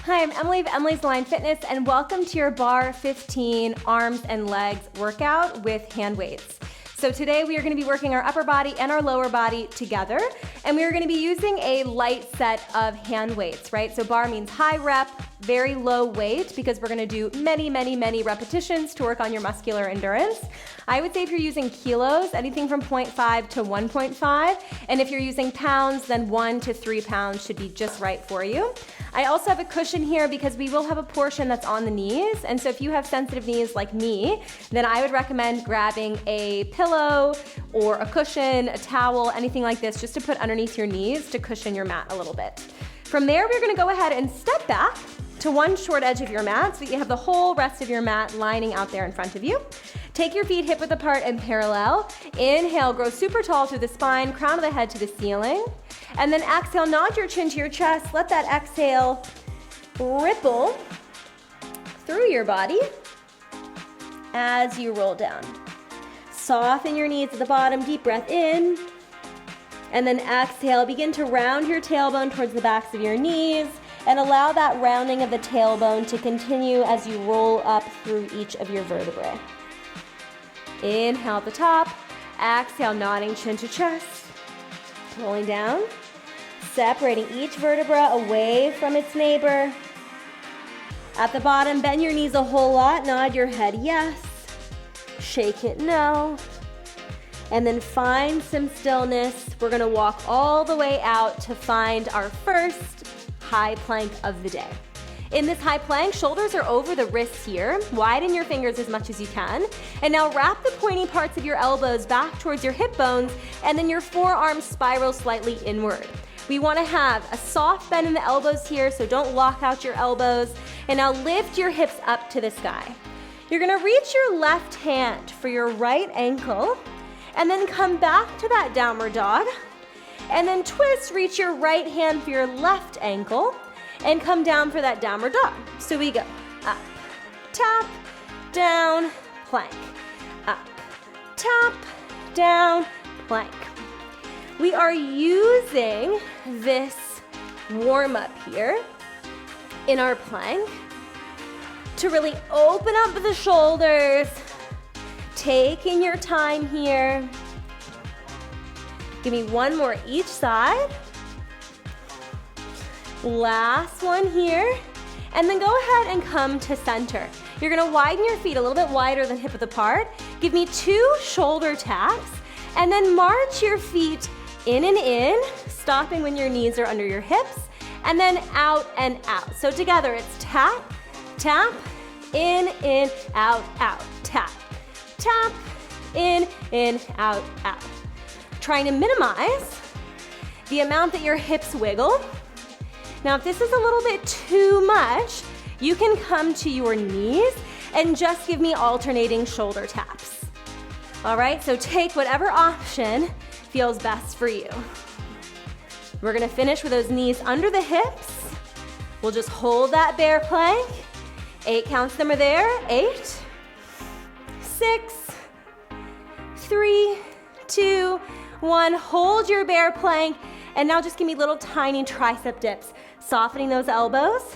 Hi, I'm Emily of Emily's Line Fitness, and welcome to your Barre15 arms and legs workout with hand weights. So today we are going to be working our upper body and our lower body together, and we are going to be using a light set of hand weights, right? So bar means high rep, very low weight, because we're going to do many repetitions to work on your muscular endurance. I would say if you're using kilos, anything from 0.5 to 1.5, and if you're using pounds, then 1 to 3 pounds should be just right for you. I also have a cushion here because we will have a portion that's on the knees, and so if you have sensitive knees like me, then I would recommend grabbing a pillow or a cushion, a towel, anything like this, just to put underneath your knees to cushion your mat a little bit. From there, we're gonna go ahead and step back to one short edge of your mat so that you have the whole rest of your mat lining out there in front of you. Take your feet hip width apart and parallel. Inhale, grow super tall through the spine, crown of the head to the ceiling. And then exhale, nod your chin to your chest. Let that exhale ripple through your body as you roll down. Soften your knees at the bottom, deep breath in. And then exhale, begin to round your tailbone towards the backs of your knees and allow that rounding of the tailbone to continue as you roll up through each of your vertebrae. Inhale at the top, exhale, nodding chin to chest, rolling down, separating each vertebra away from its neighbor. At the bottom, bend your knees a whole lot, nod your head yes, shake it no, and then find some stillness. We're gonna walk all the way out to find our first high plank of the day. In this high plank, shoulders are over the wrists here. Widen your fingers as much as you can. And now wrap the pointy parts of your elbows back towards your hip bones, and then your forearms spiral slightly inward. We wanna have a soft bend in the elbows here, so don't lock out your elbows. And now lift your hips up to the sky. You're gonna reach your left hand for your right ankle, and then come back to that downward dog. And then twist, reach your right hand for your left ankle, and come down for that downward dog. So we go up, tap, down, plank. Up, tap, down, plank. We are using this warm-up here in our plank to really open up the shoulders, taking your time here. Give me one more each side. Last one here. And then go ahead and come to center. You're gonna widen your feet a little bit wider than hip width apart. Give me 2 shoulder taps, and then march your feet in and in, stopping when your knees are under your hips, and then out and out. So together it's tap, tap, in, out, out, tap, tap, in, out, out. Trying to minimize the amount that your hips wiggle. Now, if this is a little bit too much, you can come to your knees and just give me alternating shoulder taps. All right, so take whatever option feels best for you. We're gonna finish with those knees under the hips. We'll just hold that bear plank. 8 counts them are there. 8, 6, 3, 2, 1. Hold your bear plank, and now just give me little tiny tricep dips. Softening those elbows,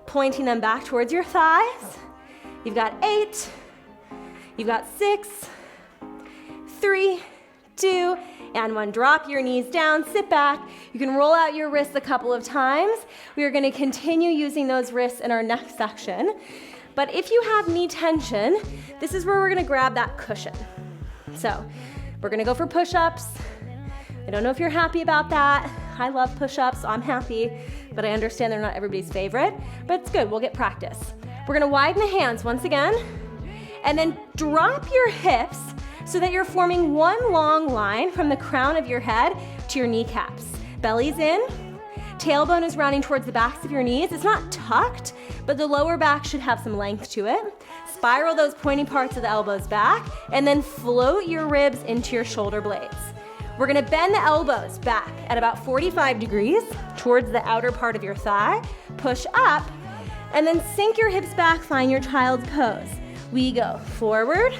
pointing them back towards your thighs. You've got 8, you've got 6, 3, 2, and 1. Drop your knees down, sit back. You can roll out your wrists a couple of times. We are gonna continue using those wrists in our next section. But if you have knee tension, this is where we're gonna grab that cushion. So we're gonna go for push-ups. I don't know if you're happy about that. I love push-ups, so I'm happy, but I understand they're not everybody's favorite, but it's good, we'll get practice. We're gonna widen the hands once again, and then drop your hips so that you're forming one long line from the crown of your head to your kneecaps. Belly's in, tailbone is rounding towards the backs of your knees. It's not tucked, but the lower back should have some length to it. Spiral those pointy parts of the elbows back, and then float your ribs into your shoulder blades. We're gonna bend the elbows back at about 45 degrees towards the outer part of your thigh. Push up, and then sink your hips back, find your child's pose. We go forward,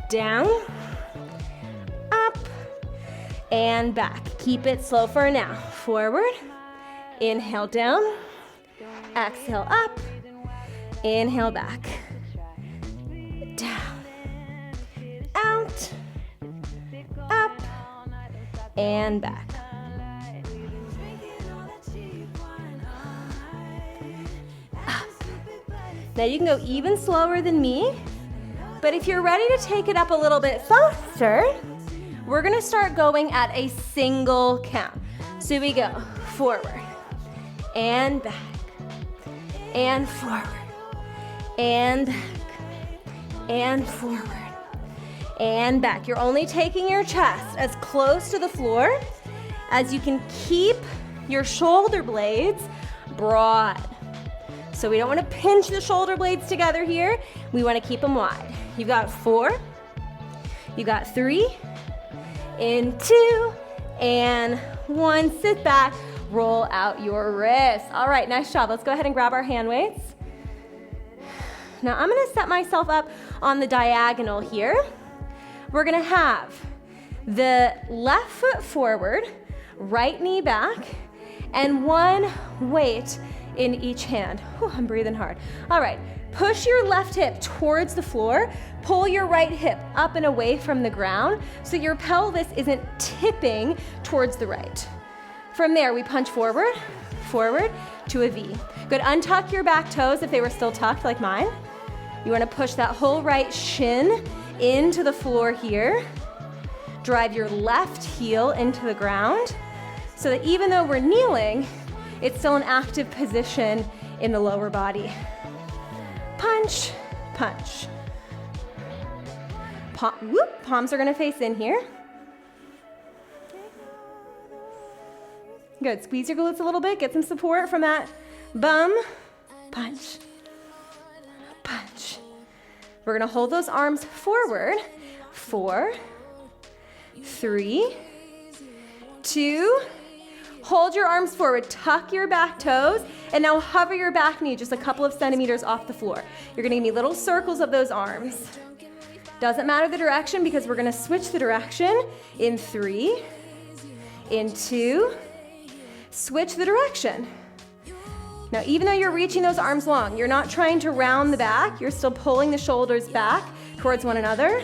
down, up, and back. Keep it slow for now. Forward, inhale down, Exhale up. Inhale back. Down. Out. Up. And back. Up. Now you can go even slower than me, but if you're ready to take it up a little bit faster, we're gonna start going at a single count. So we go forward and back and forward and back and forward and back. You're only taking your chest as close to the floor as you can keep your shoulder blades broad. So we don't want to pinch the shoulder blades together here. We want to keep them wide. You've got 4, you got 3, in 2, and 1. Sit back, roll out your wrists. All right, nice job. Let's go ahead and grab our hand weights. Now I'm gonna set myself up on the diagonal here. We're gonna have the left foot forward, right knee back, and 1 weight in each hand. Whew, I'm breathing hard. All right, push your left hip towards the floor. Pull your right hip up and away from the ground so your pelvis isn't tipping towards the right. From there, we punch forward, forward to a V. Good, untuck your back toes if they were still tucked like mine. You wanna push that whole right shin into the floor here. Drive your left heel into the ground so that even though we're kneeling, it's still an active position in the lower body. Punch, punch. Palms are gonna face in here. Good, squeeze your glutes a little bit, get some support from that bum. Punch, punch. We're gonna hold those arms forward. 4, 3, 2, hold your arms forward, tuck your back toes, and now hover your back knee just a couple of centimeters off the floor. You're gonna give me little circles of those arms. Doesn't matter the direction because we're gonna switch the direction in 3, in 2, switch the direction. Now, even though you're reaching those arms long, you're not trying to round the back, you're still pulling the shoulders back towards one another,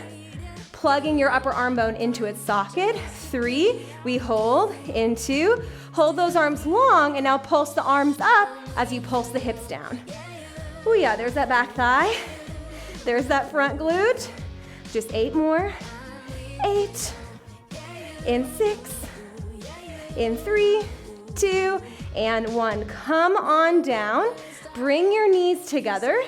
plugging your upper arm bone into its socket. 3, we hold, in 2, hold those arms long, and now pulse the arms up as you pulse the hips down. Oh yeah, there's that back thigh. There's that front glute. Just 8 more. 8, in 6, in 3, 2, and 1. Come on down, bring your knees together,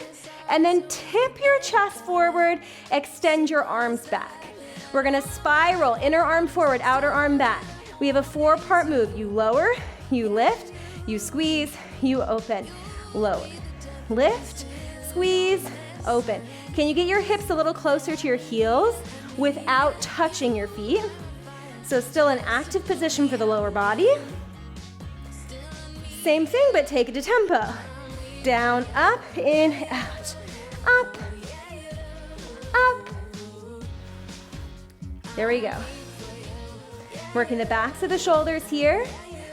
and then tip your chest forward, extend your arms back. We're gonna spiral, inner arm forward, outer arm back. We have a 4-part move. You lower, you lift, you squeeze, you open, lower. Lift, squeeze, open. Can you get your hips a little closer to your heels without touching your feet? So still an active position for the lower body. Same thing, but take it to tempo. Down, up, in, out. Up, up. There we go. Working the backs of the shoulders here,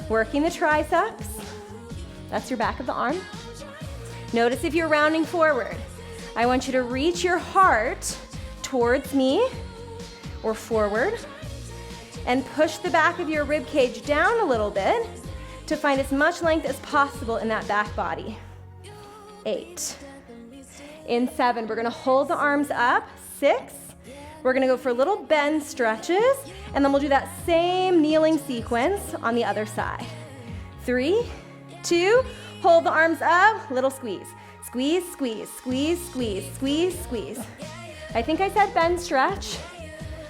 working the triceps. That's your back of the arm. Notice if you're rounding forward. I want you to reach your heart towards me or forward and push the back of your rib cage down a little bit to find as much length as possible in that back body. 8. In 7, we're gonna hold the arms up. 6, we're gonna go for little bend stretches, and then we'll do that same kneeling sequence on the other side. 3, 2, hold the arms up, little squeeze. Squeeze, squeeze, squeeze, squeeze, squeeze, squeeze. I think I said bend stretch.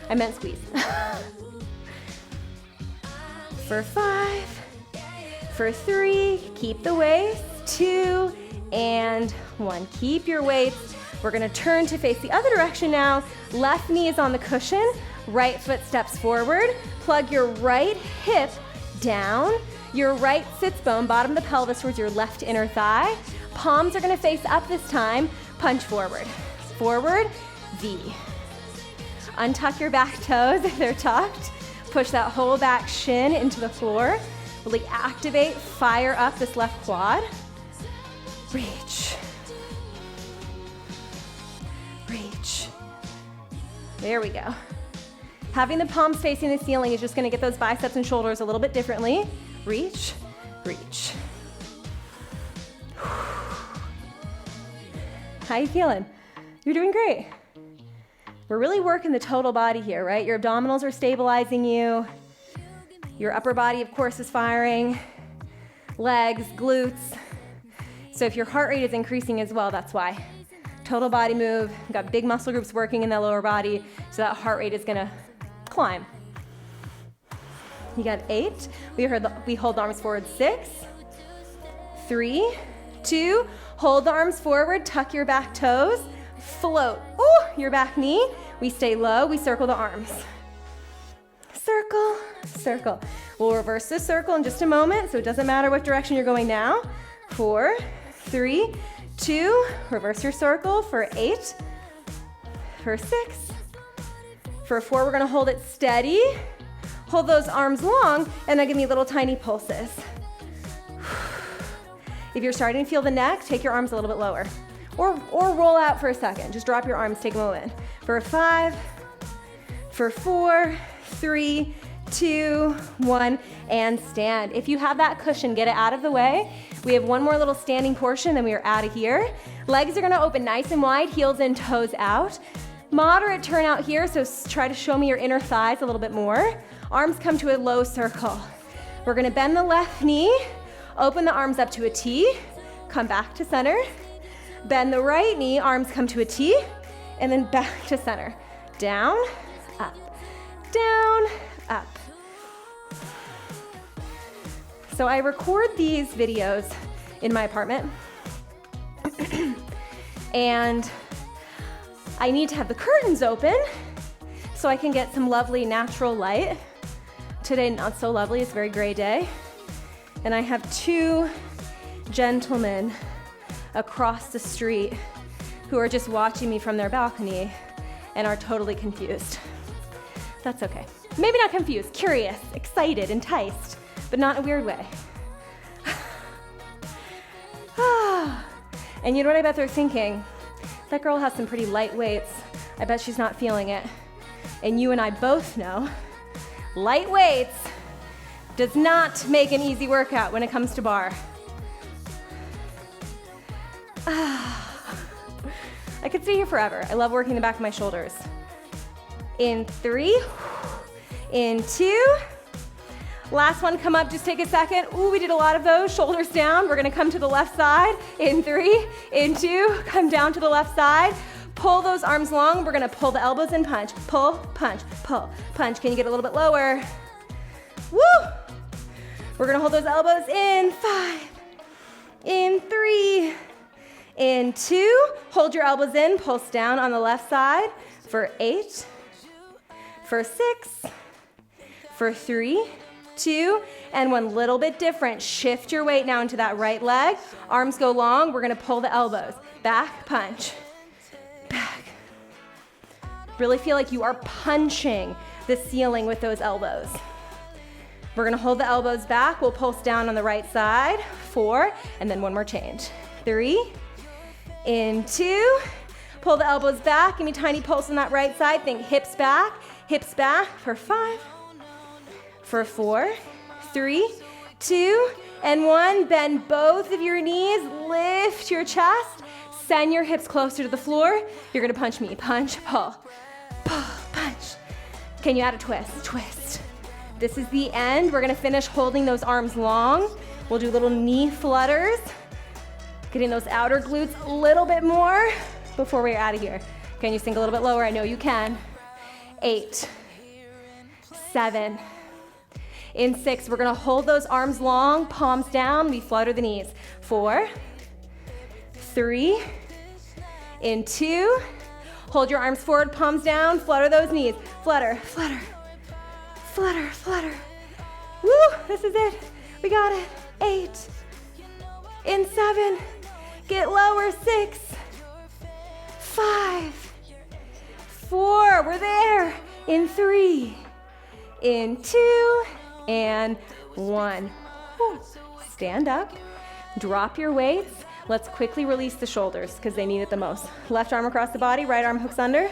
I meant squeeze. For 5, for 3, keep the waist, 2, and 1. Keep your weights. We're gonna turn to face the other direction now. Left knee is on the cushion, right foot steps forward. Plug your right hip down. Your right sits bone, bottom of the pelvis towards your left inner thigh. Palms are gonna face up this time. Punch forward. Forward, V. Untuck your back toes if they're tucked. Push that whole back shin into the floor. Really activate, fire up this left quad. reach, reach. There we go. Having the palms facing the ceiling is just gonna get those biceps and shoulders a little bit differently. Reach, reach. How you feeling? You're doing great. We're really working the total body here, right? Your abdominals are stabilizing you. Your upper body, of course, is firing. Legs, glutes. So if your heart rate is increasing as well, that's why. Total body move. We've got big muscle groups working in the lower body, so that heart rate is gonna climb. You got 8. We hold the arms forward. 6, 3, 2. Hold the arms forward, tuck your back toes, float. Ooh, your back knee. We stay low, we circle the arms. Circle, circle. We'll reverse this circle in just a moment, so it doesn't matter what direction you're going now. 4, 3, 2, reverse your circle for 8, for 6, for 4, we're gonna hold it steady. Hold those arms long, and then give me little tiny pulses. If you're starting to feel the neck, take your arms a little bit lower. Or roll out for a second. Just drop your arms, take a moment. For 5, for 4, 3, 2, 1, and stand. If you have that cushion, get it out of the way. We have one more little standing portion, then we are out of here. Legs are gonna open nice and wide, heels in, toes out. Moderate turnout here, so try to show me your inner thighs a little bit more. Arms come to a low circle. We're gonna bend the left knee, open the arms up to a T, come back to center. Bend the right knee, arms come to a T, and then back to center. Down, up, down, up. So I record these videos in my apartment, and I need to have the curtains open so I can get some lovely natural light. Today, not so lovely, it's a very gray day. And I have 2 gentlemen across the street who are just watching me from their balcony and are totally confused. That's okay. Maybe not confused, curious, excited, enticed, but not in a weird way. And you know what I bet they're thinking? That girl has some pretty light weights. I bet she's not feeling it. And you and I both know light weights does not make an easy workout when it comes to bar. I could stay here forever. I love working the back of my shoulders. In 3, in 2. Last one, come up, just take a second. Ooh, we did a lot of those. Shoulders down. We're gonna come to the left side. In 3, in 2, come down to the left side. Pull those arms long. We're gonna pull the elbows and punch. Pull, punch, pull, punch. Can you get a little bit lower? Woo! We're gonna hold those elbows in 5, in 3, in 2. Hold your elbows in, pulse down on the left side for 8, for 6, for 3, 2, and 1. Little bit different. Shift your weight now into that right leg. Arms go long. We're gonna pull the elbows. Back, punch, back. Really feel like you are punching the ceiling with those elbows. We're gonna hold the elbows back. We'll pulse down on the right side. 4, and then 1 more change. 3, in 2. Pull the elbows back. Give me a tiny pulse on that right side. Think hips back for 5, for 4, 3, 2, and 1. Bend both of your knees. Lift your chest. Send your hips closer to the floor. You're gonna punch me. Punch, pull, punch. Can you add a twist? Twist. This is the end. We're gonna finish holding those arms long. We'll do little knee flutters. Getting those outer glutes a little bit more before we're out of here. Can you sink a little bit lower? I know you can. 8, 7, in 6, we're gonna hold those arms long, palms down, we flutter the knees. 4, 3, in 2, hold your arms forward, palms down, flutter those knees. Flutter, flutter, flutter, flutter. Woo, this is it. We got it. 8, in 7, get lower. 6, 5, 4, we're there. In 3, in 2, and 1. Stand up, drop your weights. Let's quickly release the shoulders because they need it the most. Left arm across the body, right arm hooks under.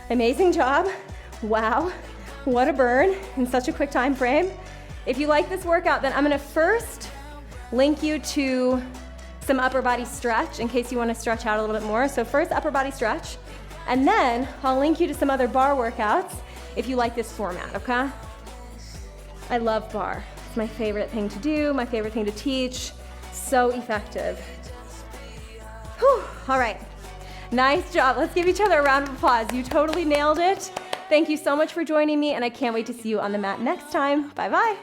Amazing job. Wow, what a burn in such a quick time frame. If you like this workout, then I'm gonna first link you to some upper body stretch in case you wanna stretch out a little bit more. So first upper body stretch, and then I'll link you to some other bar workouts if you like this format, okay? I love bar. It's my favorite thing to do, my favorite thing to teach. So effective. Whew. All right, nice job. Let's give each other a round of applause. You totally nailed it. Thank you so much for joining me, and I can't wait to see you on the mat next time. Bye-bye.